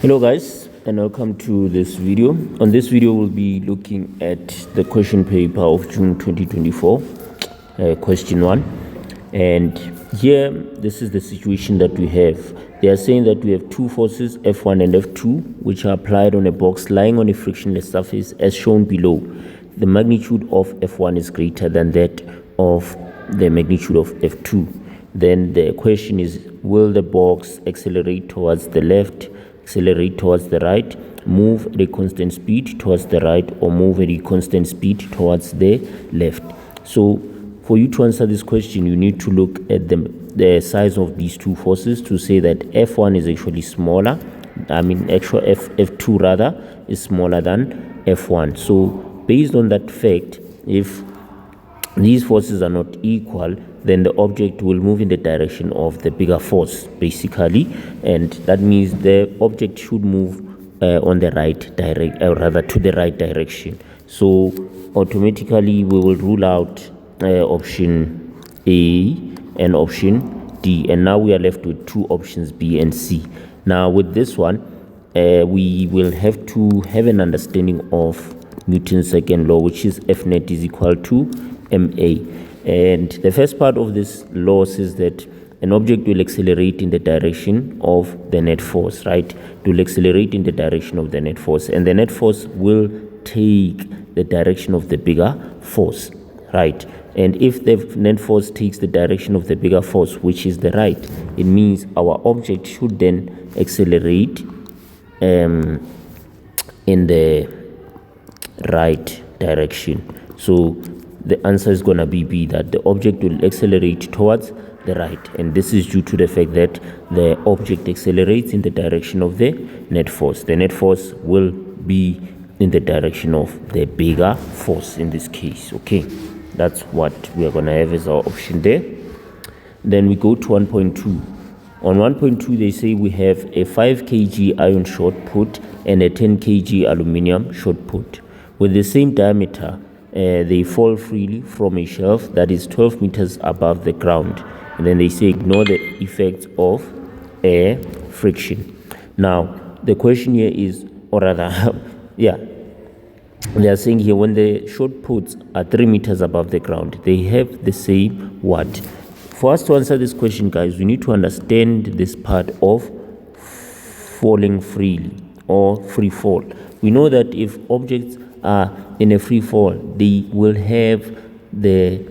Hello guys, and welcome to this video. On this video we'll be looking at the question paper of June 2024, question 1. And here this is the situation that we have. They are saying that we have two forces, F1 and F2, which are applied on a box lying on a frictionless surface as shown below. The magnitude of F1 is greater than that of the magnitude of F2. Then the question is, will the box accelerate towards the left, accelerate towards the right, move at a constant speed towards the right, or move at a constant speed towards the left? So for you to answer this question, you need to look at the size of these two forces to say that F1 is actually smaller. F2 rather is smaller than F1. So based on that fact, if these forces are not equal, then the object will move in the direction of the bigger force, basically, and that means the object should move on the right to the right direction. So automatically we will rule out option A and option D, and now we are left with two options, B and C. Now with this one, we will have to have an understanding of Newton's second law, which is F net is equal to ma. And the first part of this law says that an object will accelerate in the direction of the net force, right? It will accelerate in the direction of the net force, and the net force will take the direction of the bigger force, right? And if the net force takes the direction of the bigger force, which is the right, it means our object should then accelerate in the right direction. So the answer is going to be B, that the object will accelerate towards the right, and this is due to the fact that the object accelerates in the direction of the net force. The net force will be in the direction of the bigger force in this case. Okay, that's what we are going to have as our option there. Then we go to 1.2. On 1.2 they say we have a 5 kg iron shot put and a 10 kg aluminium shot put with the same diameter. They fall freely from a shelf that is 12 meters above the ground, and then they say ignore the effects of air friction. Now the question here is, or rather yeah, they are saying here when the shot puts are 3 meters above the ground, they have the same what. For us to answer this question, guys, we need to understand this part of falling freely or free fall. We know that if objects are in a free fall, they will have the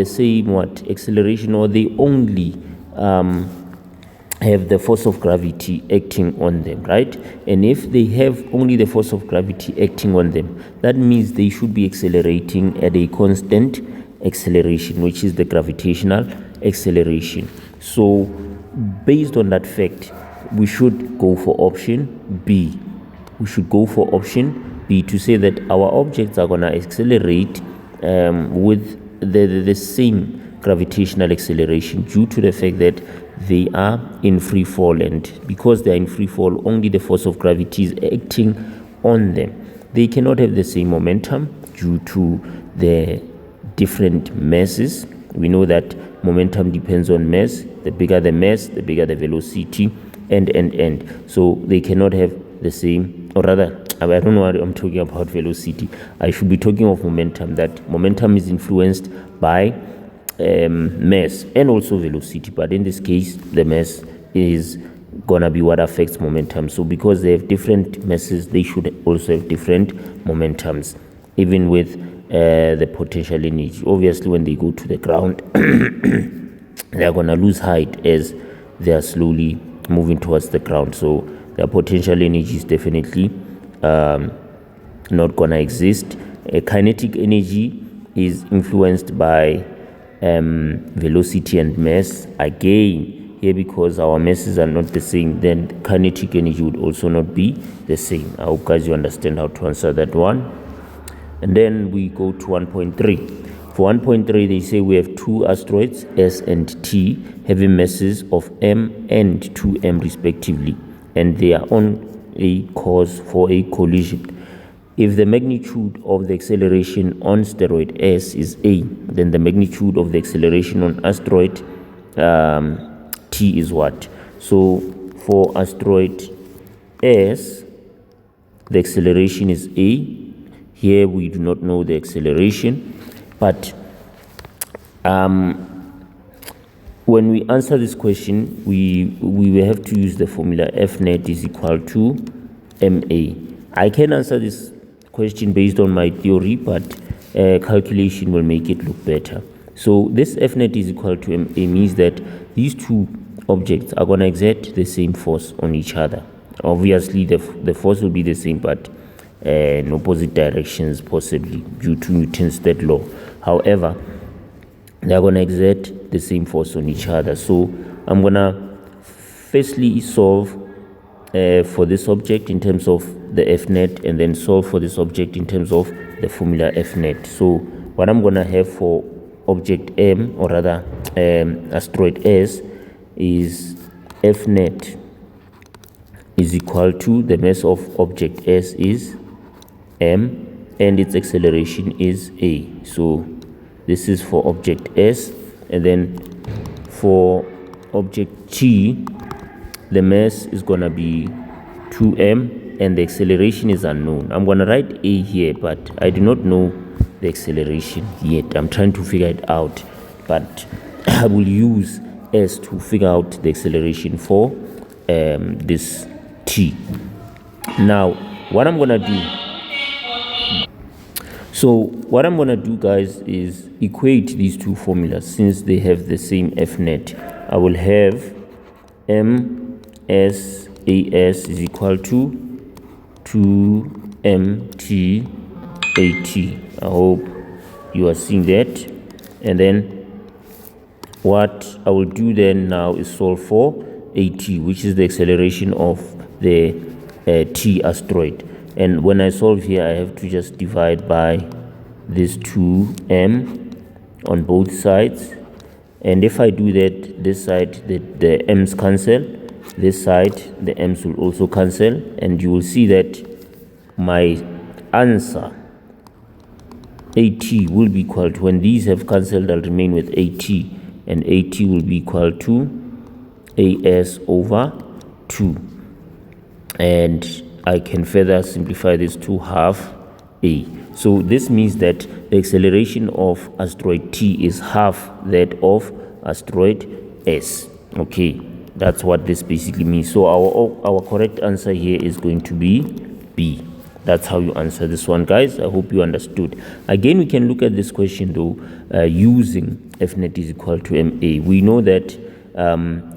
same what acceleration, or they only have the force of gravity acting on them, right? And if they have only the force of gravity acting on them, that means they should be accelerating at a constant acceleration, which is the gravitational acceleration. So based on that fact, we should go for option B. We should go for option B to say that our objects are going to accelerate with the same gravitational acceleration due to the fact that they are in free fall, and because they are in free fall, only the force of gravity is acting on them. They cannot have the same momentum due to the different masses. We know that momentum depends on mass. The bigger the mass, the bigger the velocity, and so they cannot have the same, or rather, I don't know why I'm talking about velocity. I should be talking of momentum. That momentum is influenced by mass and also velocity, but in this case the mass is gonna be what affects momentum. So because they have different masses, they should also have different momentums, even with the potential energy. Obviously when they go to the ground they are gonna lose height as they are slowly moving towards the ground, so their potential energy is definitely not gonna exist. Kinetic energy is influenced by velocity and mass. Again here, because our masses are not the same, then kinetic energy would also not be the same. I hope guys you understand how to answer that one. And then we go to 1.3. For 1.3 they say we have two asteroids S and T having masses of m and 2m respectively, and they are on a course for a collision. If the magnitude of the acceleration on asteroid S is a, then the magnitude of the acceleration on asteroid T is what? So for asteroid s, the acceleration is a. Here we do not know the acceleration, but when we answer this question, we will have to use the formula F net is equal to ma. I can answer this question based on my theory, but calculation will make it look better. So this F net is equal to ma means that these two objects are going to exert the same force on each other. Obviously, the force will be the same, but in opposite directions, possibly due to Newton's third law. However, they are going to exert the same force on each other. So I'm going to firstly solve for this object in terms of the F net, and then solve for this object in terms of the formula F net. So what I'm going to have for object M, or rather asteroid S, is F net is equal to the mass of object S is m, and its acceleration is a. So this is for object S, and then for object T, the mass is gonna be 2m, and the acceleration is unknown. I'm gonna write a here, but I do not know the acceleration yet. I'm trying to figure it out, but I will use S to figure out the acceleration for this T. Now what I'm gonna do, guys, is equate these two formulas. Since they have the same F net, I will have MS AS is equal to 2MT AT. I hope you are seeing that. And then what I will do then now is solve for AT, which is the acceleration of the T asteroid. And when I solve here, I have to just divide by this 2m on both sides. And if I do that, this side, the m's cancel. This side, the m's will also cancel. And you will see that my answer, AT, will be equal to, when these have cancelled, I'll remain with AT. And AT will be equal to AS over 2. And I can further simplify this to half a. So this means that the acceleration of asteroid T is half that of asteroid S. Okay, that's what this basically means. So our correct answer here is going to be B. That's how you answer this one, guys. I hope you understood. Again, we can look at this question though using F net is equal to ma. We know that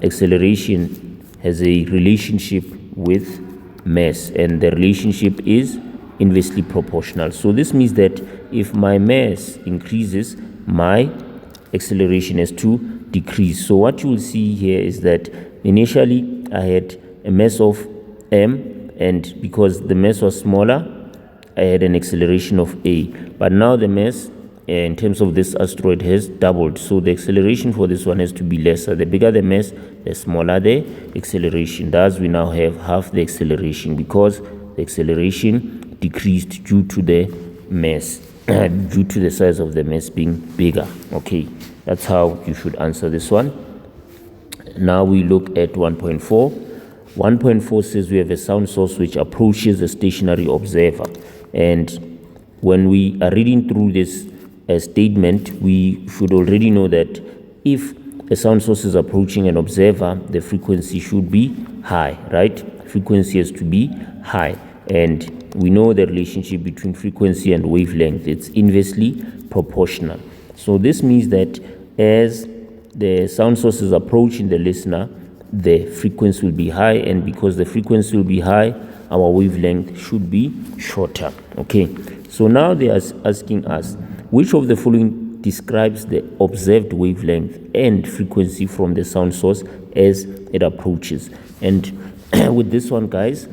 acceleration has a relationship with mass, and the relationship is inversely proportional. So this means that if my mass increases, my acceleration has to decrease. So what you will see here is that initially I had a mass of m, and because the mass was smaller, I had an acceleration of a. But now the mass in terms of this asteroid has doubled, so the acceleration for this one has to be lesser. The bigger the mass, the smaller the acceleration. Thus we now have half the acceleration, because the acceleration decreased due to the mass, due to the size of the mass being bigger. Okay, that's how you should answer this one. Now we look at 1.4. 1.4 says we have a sound source which approaches a stationary observer, and when we are reading through this statement, we should already know that if a sound source is approaching an observer, the frequency should be high, right? Frequency has to be high, and we know the relationship between frequency and wavelength. It's inversely proportional. So this means that as the sound source is approaching the listener, the frequency will be high, and because the frequency will be high, our wavelength should be shorter. Okay, so now they are asking us, which of the following describes the observed wavelength and frequency from the sound source as it approaches? And with this one, guys,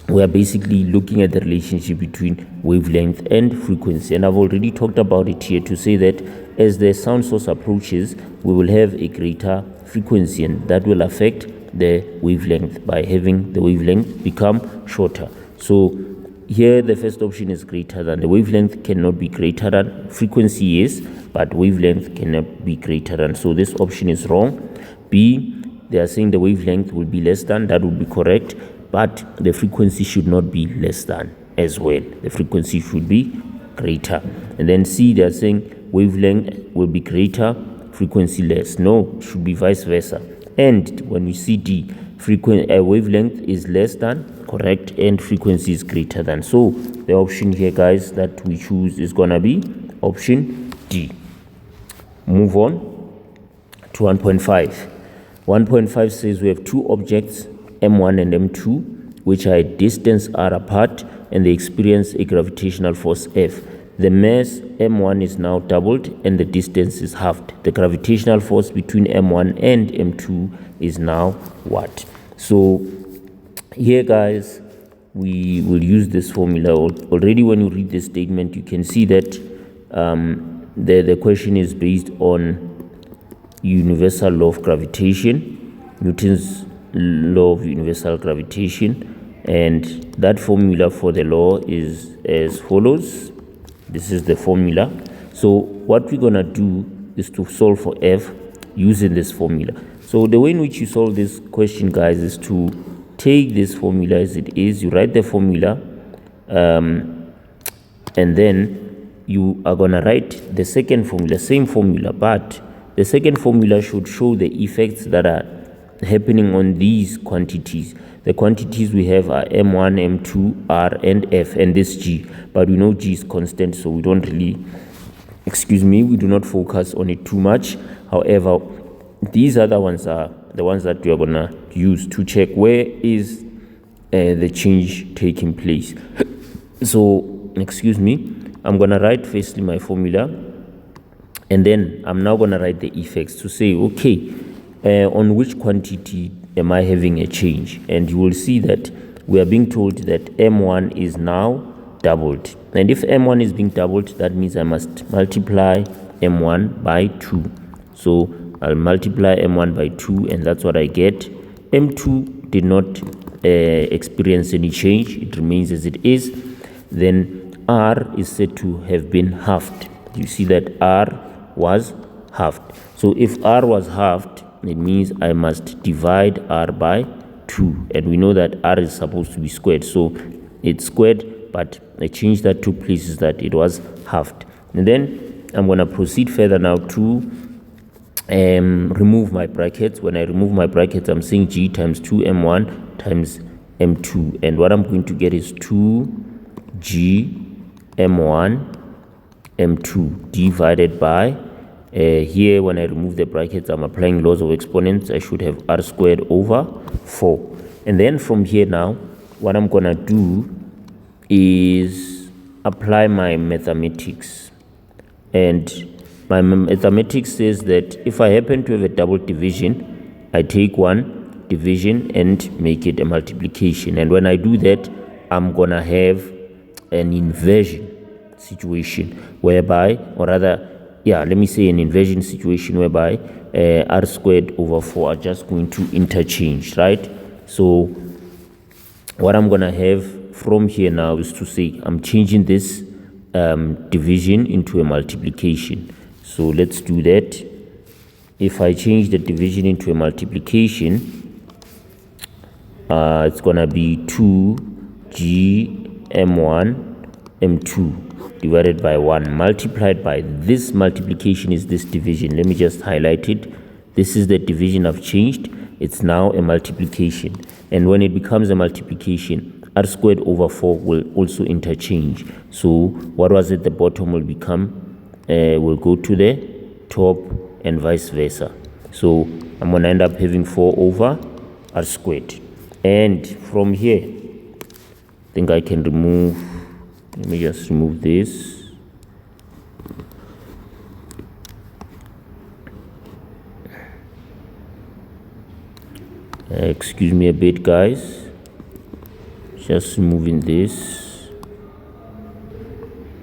we are basically looking at the relationship between wavelength and frequency, and I've already talked about it here to say that as the sound source approaches, we will have a greater frequency, and that will affect the wavelength by having the wavelength become shorter. So here the first option is greater than. The wavelength cannot be greater than. Frequency is, but wavelength cannot be greater than. So this option is wrong. B, they are saying the wavelength will be less than. That would be correct. but the frequency should not be less than as well. The frequency should be greater. And then C, they are saying wavelength will be greater, frequency less. No, it should be vice versa. And when we see D, wavelength is less than, correct, and frequency is greater than. So the option here, guys, that we choose is gonna be option D. Move on to 1.5. 1.5 says we have two objects, M1 and M2, which are at distance r apart, and they experience a gravitational force F. The mass M1 is now doubled and the distance is halved. The gravitational force between M1 and M2 is now what? So here, guys, we will use this formula. Already when you read this statement, you can see that the question is based on universal law of gravitation, Newton's law of universal gravitation, and that formula for the law is as follows. This is the formula. So what we're gonna do is to solve for F using this formula. So the way in which you solve this question, guys, is to take this formula as it is. You write the formula, and then you are gonna write the second formula, same formula, but the second formula should show the effects that are happening on these quantities. The quantities we have are M1, M2, R, and F, and this G. But we know G is constant, so we don't really, we do not focus on it too much. However, these other ones are the ones that we are going to use to check where is the change taking place. So, I'm going to write firstly my formula, and then I'm now going to write the effects to say, okay, on which quantity am I having a change? And you will see that we are being told that M1 is now doubled. And if M1 is being doubled, that means I must multiply M1 by 2. So I'll multiply M1 by 2, and that's what I get. M2 did not experience any change. It remains as it is. Then R is said to have been halved. You see that R was halved. So if R was halved, it means I must divide R by 2. And we know that R is supposed to be squared. So it's squared, but a change that took place is that it was halved. And then I'm going to proceed further now to remove my brackets. When I remove my brackets, I'm saying G times 2M1 times M2. And what I'm going to get is 2G M1 M2 divided by here, when I remove the brackets, I'm applying laws of exponents. I should have R squared over 4. And then from here now, what I'm going to do is apply my mathematics. And my mathematics says that if I happen to have a double division, I take one division and make it a multiplication. And when I do that, I'm going to have an inversion situation whereby, or rather, let me say an inversion situation whereby R squared over 4 are just going to interchange, right? So what I'm going to have from here now is to say I'm changing this division into a multiplication. So let's do that. If I change the division into a multiplication, it's going to be 2G M1 M2 divided by 1 multiplied by this multiplication is this division. Let me just highlight it. This is the division I've changed. It's now a multiplication. And when it becomes a multiplication, R squared over 4 will also interchange. So what was at the bottom will become, will go to the top and vice versa. So I'm going to end up having 4 over R squared. And from here, I think I can remove, let me just remove this. Excuse me a bit, guys. Just removing this.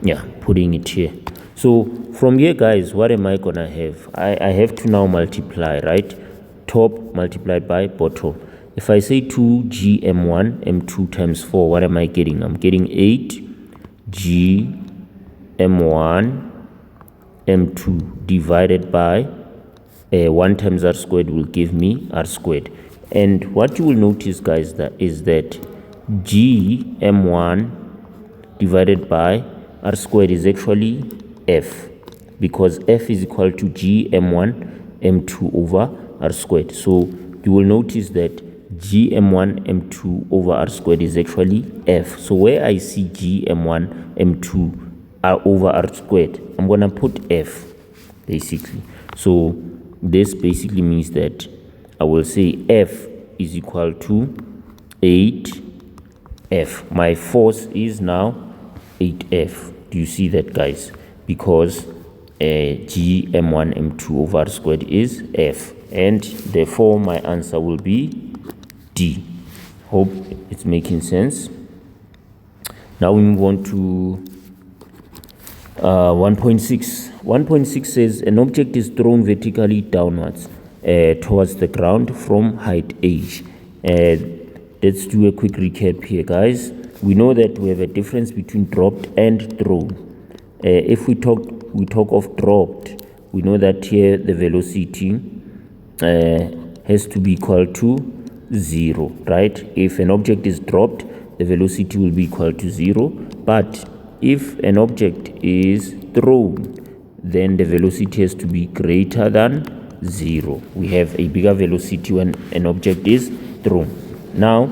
Yeah, putting it here. So from here, guys, what am I gonna have? I have to now multiply, right? Top multiplied by bottom. If I say 2G M1 M2 times 4, what am I getting? I'm getting 8G M1 M2 divided by 1 times R squared will give me R squared. And what you will notice, guys, is that g m1 divided by r squared is actually f, because f is equal to g m1 m2 over r squared. So you will notice that g m1 m2 over r squared is actually f. So where I see g m1 m2 over r squared, I'm going to put f basically. So this basically means that I will say f is equal to 8f. My force is now 8f. Do you see that, guys? Because g m1 m2 over r squared is f, and therefore my answer will be D. Hope it's making sense. Now we move on to 1.6. 1.6 says an object is thrown vertically downwards towards the ground from height h. Let's do a quick recap here, guys. We know that we have a difference between dropped and thrown. If we talk of dropped, we know that here the velocity has to be equal to 0, right? If an object is dropped, the velocity will be equal to 0. But if an object is thrown, then the velocity has to be greater than 0. We have a bigger velocity when an object is thrown. Now,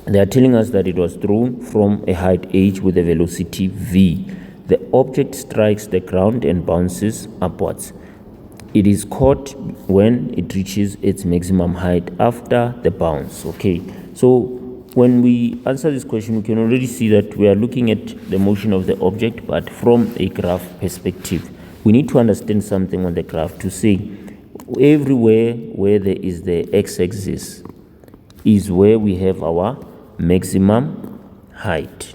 they are telling us that it was thrown from a height h with a velocity v. The object strikes the ground and bounces upwards. It is caught when it reaches its maximum height after the bounce. Okay, so when we answer this question, we can already see that we are looking at the motion of the object, but from a graph perspective. We need to understand something on the graph to say everywhere where there is the x-axis is where we have our maximum height.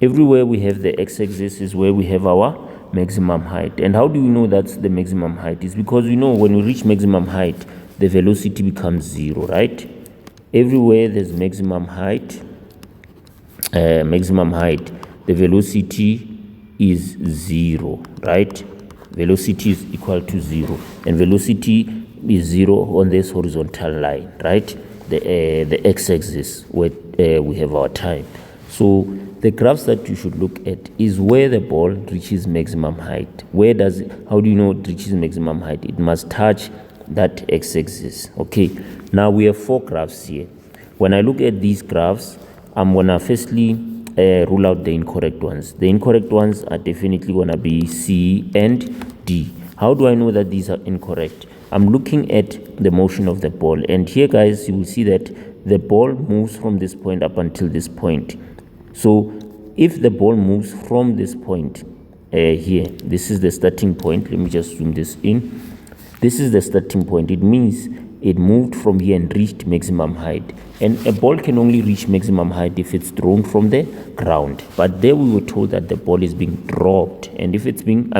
Everywhere we have the x-axis is where we have our maximum height. And how do we know that's the maximum height? Is because we know when we reach maximum height, the velocity becomes 0, right? Everywhere there's maximum height, the velocity is 0, right? Velocity is equal to 0, and velocity is 0 on this horizontal line, right? The x-axis where we have our time. So the graphs that you should look at is where the ball reaches maximum height. How do you know it reaches maximum height? It must touch that x-axis. Okay, now we have 4 graphs here. When I look at these graphs, I'm gonna firstly rule out the incorrect ones. The incorrect ones are definitely gonna be C and D. How do I know that these are incorrect? I'm looking at the motion of the ball, and here, guys, you will see that the ball moves from this point up until this point. So if the ball moves from this point here, this is the starting point. Let me just zoom this in. This is the starting point. It means it moved from here and reached maximum height. And a ball can only reach maximum height if it's thrown from the ground. But there we were told that the ball is being dropped. And if it's being,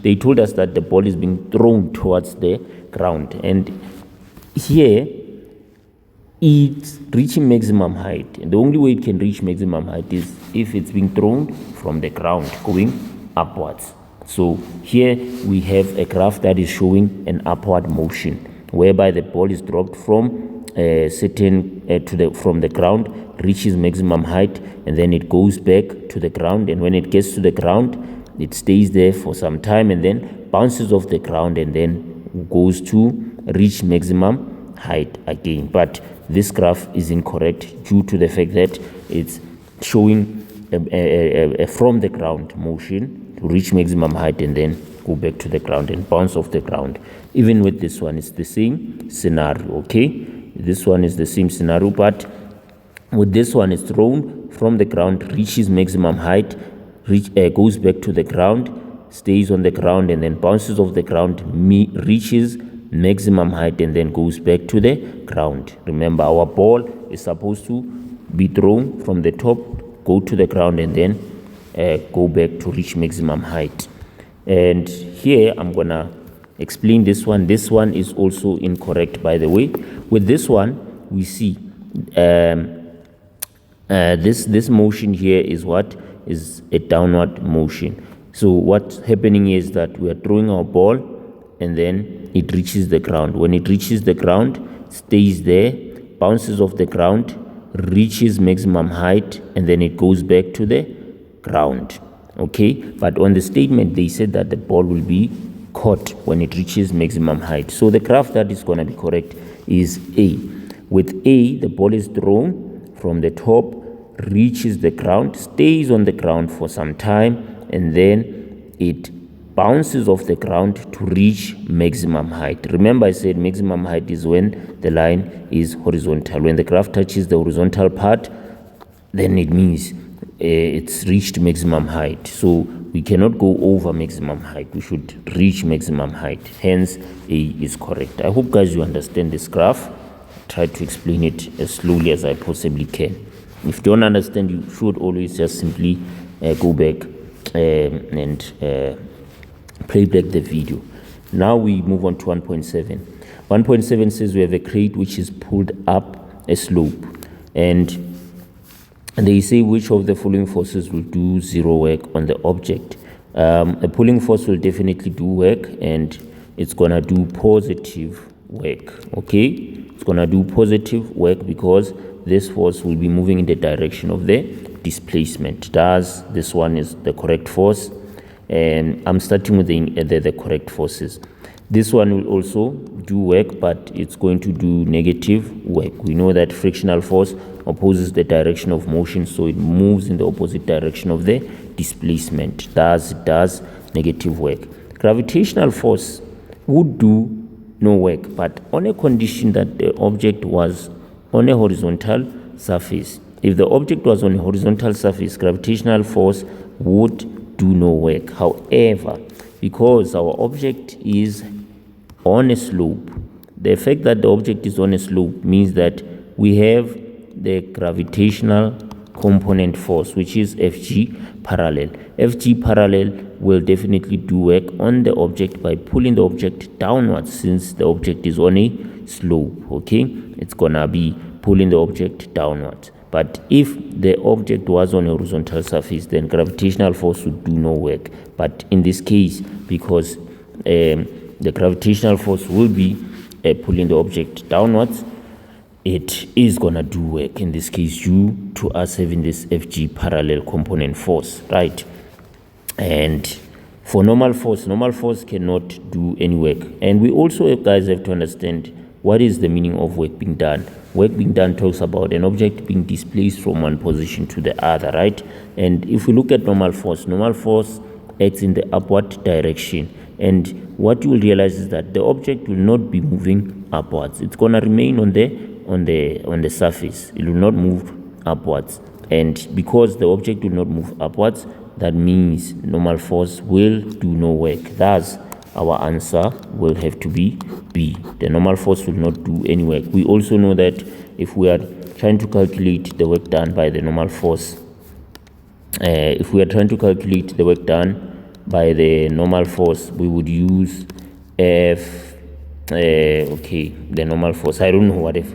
they told us that the ball is being thrown towards the ground. And here, it's reaching maximum height, and the only way it can reach maximum height is if it's being thrown from the ground going upwards. So here we have a graph that is showing an upward motion, whereby the ball is dropped from from the ground, reaches maximum height, and then it goes back to the ground. And when it gets to the ground, it stays there for some time and then bounces off the ground and then goes to reach maximum height again. But this graph is incorrect due to the fact that it's showing a from the ground motion to reach maximum height and then go back to the ground and bounce off the ground. Even with this one, it's the same scenario. Okay, this one is the same scenario, but with this one, it's thrown from the ground, reaches maximum height, goes back to the ground, stays on the ground, and then bounces off the ground, reaches maximum height, and then goes back to the ground. Remember, our ball is supposed to be thrown from the top, go to the ground, and then go back to reach maximum height. And here I'm gonna explain this one. This one is also incorrect, by the way. With this one, we see this motion here is what is a downward motion. So what's happening is that we are throwing our ball and then it reaches the ground. When it reaches the ground, stays there, bounces off the ground, reaches maximum height, and then it goes back to the ground. Okay, but on the statement they said that the ball will be caught when it reaches maximum height. So the graph that is going to be correct is A. With A, the ball is thrown from the top, reaches the ground, stays on the ground for some time, and then it bounces off the ground to reach maximum height. Remember, I said maximum height is when the line is horizontal. When the graph touches the horizontal part, then it means it's reached maximum height. So we cannot go over maximum height. We should reach maximum height. Hence, A is correct. I hope, guys, you understand this graph. Try to explain it as slowly as I possibly can. If you don't understand, you should always just simply go back and play back the video. Now we move on to 1.7. 1.7 says we have a crate which is pulled up a slope, and they say which of the following forces will do zero work on the object. A pulling force will definitely do work, and it's gonna do positive work. Okay, it's gonna do positive work because this force will be moving in the direction of the displacement. Thus, this one is the correct force, and I'm starting with the correct forces. This one will also do work, but it's going to do negative work. We know that frictional force opposes the direction of motion, so it moves in the opposite direction of the displacement. Thus, it does negative work. Gravitational force would do no work, but on a condition that the object was on a horizontal surface. If the object was on a horizontal surface, gravitational force would do no work. However, because our object is on a slope, the fact that the object is on a slope means that we have the gravitational component force, which is Fg parallel. Fg parallel will definitely do work on the object by pulling the object downwards, since the object is on a slope. Okay, it's gonna be pulling the object downwards. But if the object was on a horizontal surface, then gravitational force would do no work. But in this case, because the gravitational force will be pulling the object downwards, it is gonna do work in this case due to us having this Fg parallel component force, right? And for normal force cannot do any work. And we also, guys, have to understand what is the meaning of work being done. Work being done talks about an object being displaced from one position to the other, right? And if we look at normal force acts in the upward direction. And what you will realize is that the object will not be moving upwards. It's gonna remain on the surface. It will not move upwards. And because the object will not move upwards, that means normal force will do no work. Thus, our answer will have to be B. The normal force will not do any work. We also know that if we are trying to calculate the work done by the normal force, we would use the normal force. I don't know what if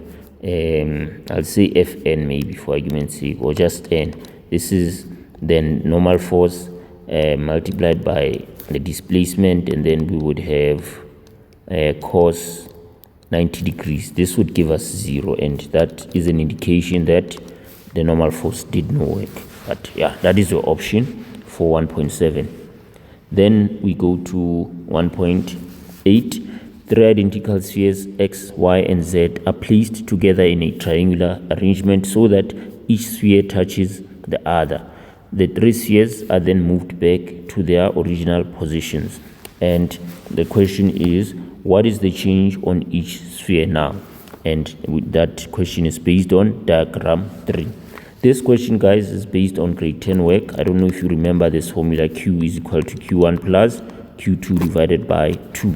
I'll say Fn maybe for argument's sake, or just N. This is then normal force multiplied by the displacement, and then we would have cos 90 degrees. This would give us 0, and that is an indication that the normal force did no work. But yeah, that is your option for 1.7. Then we go to 1.8. Three identical spheres x, y, and z are placed together in a triangular arrangement so that each sphere touches the other. The three spheres are then moved back to their original positions. And the question is, what is the change on each sphere now? And that question is based on diagram 3. This question, guys, is based on grade 10 work. I don't know if you remember this formula: Q is equal to Q1 plus Q2 divided by 2.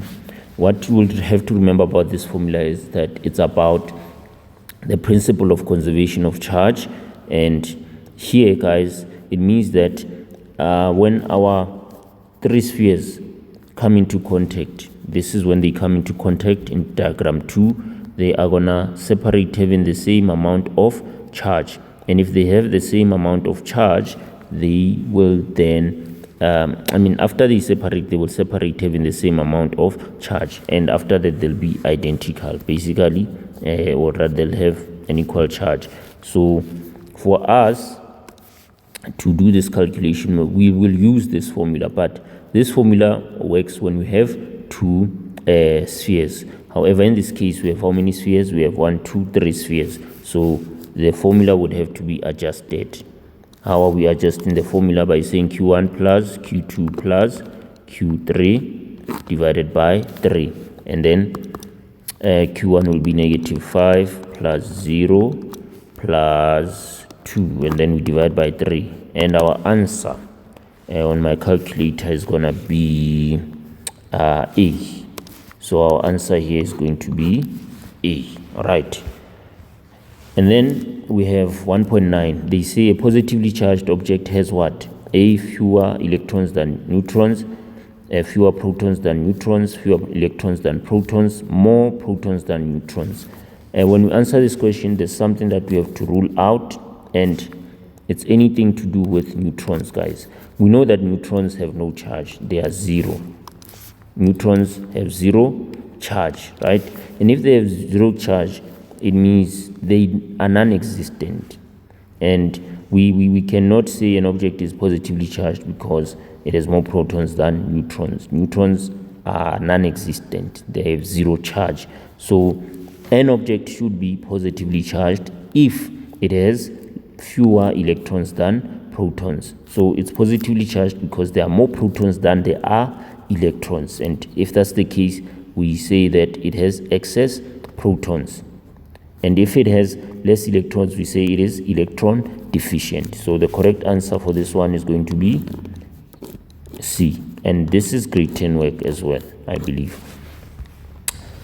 What you will have to remember about this formula is that it's about the principle of conservation of charge. And here, guys, it means that when our three spheres come into contact, this is when they come into contact in diagram 2, they are gonna separate having the same amount of charge. And if they have the same amount of charge, they will then after they separate, they will separate having the same amount of charge, and after that they'll be identical. Basically, or rather they'll have an equal charge. So for us to do this calculation, we will use this formula, but this formula works when we have two spheres. However, in this case, we have how many spheres? We have 1, 2, 3 spheres. So the formula would have to be adjusted. How are we adjusting the formula? By saying Q1 plus Q2 plus Q3 divided by 3. And then Q1 will be -5 plus 0 plus 2. And then we divide by 3. And our answer on my calculator is going to be A. So our answer here is going to be A. All right. And then we have 1.9. They say a positively charged object has what? A, fewer electrons than neutrons, fewer protons than neutrons, fewer electrons than protons, more protons than neutrons. And when we answer this question, there's something that we have to rule out, and it's anything to do with neutrons, guys. We know that neutrons have no charge. They are zero. Neutrons have zero charge, right? And if they have zero charge, it means they are non-existent. And we cannot say an object is positively charged because it has more protons than neutrons. Neutrons are non-existent. They have zero charge. So an object should be positively charged if it has fewer electrons than protons. So it's positively charged because there are more protons than there are electrons. And if that's the case, we say that it has excess protons. And if it has less electrons, we say it is electron deficient. So the correct answer for this one is going to be C. And this is grade 10 work as well, I believe.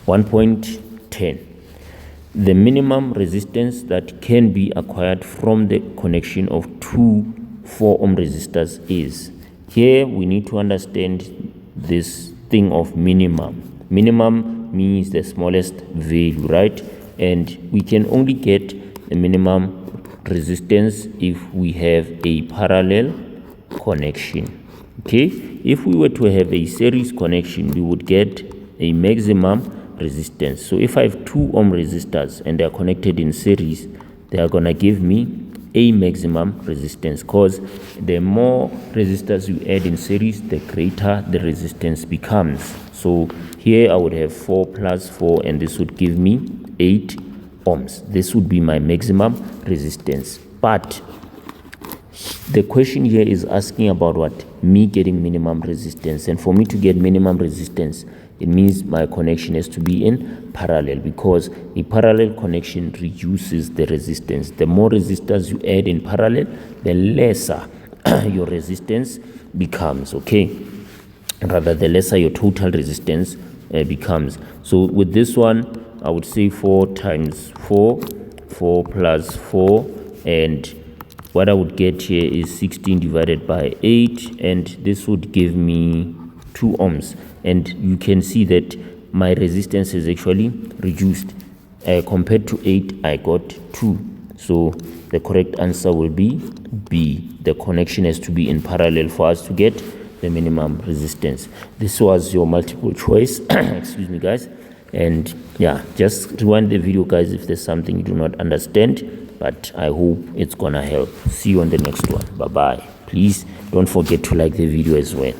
1.10. The minimum resistance that can be acquired from the connection of two 4-ohm resistors is. Here we need to understand this thing of minimum. Minimum means the smallest value, right? And we can only get the minimum resistance if we have a parallel connection. Okay, if we were to have a series connection, we would get a maximum resistance. So if I have 2 ohm resistors and they are connected in series, they are gonna give me a maximum resistance, because the more resistors you add in series, the greater the resistance becomes. So here I would have 4 plus 4, and this would give me 8 ohms. This would be my maximum resistance. But the question here is asking about what? Me getting minimum resistance. And for me to get minimum resistance, it means my connection has to be in parallel, because a parallel connection reduces the resistance. The more resistors you add in parallel, the lesser your resistance becomes, okay? Rather, the lesser your total resistance becomes. So with this one, I would say 4 times 4, 4 plus 4, and what I would get here is 16 divided by 8, and this would give me 2 ohms. And you can see that my resistance is actually reduced. Compared to 8, I got 2. So the correct answer will be B. The connection has to be in parallel for us to get the minimum resistance. This was your multiple choice. Excuse me, guys. And yeah, just rewind the video, guys, if there's something you do not understand, but I hope it's gonna help. See you on the next one. Bye bye. Please don't forget to like the video as well.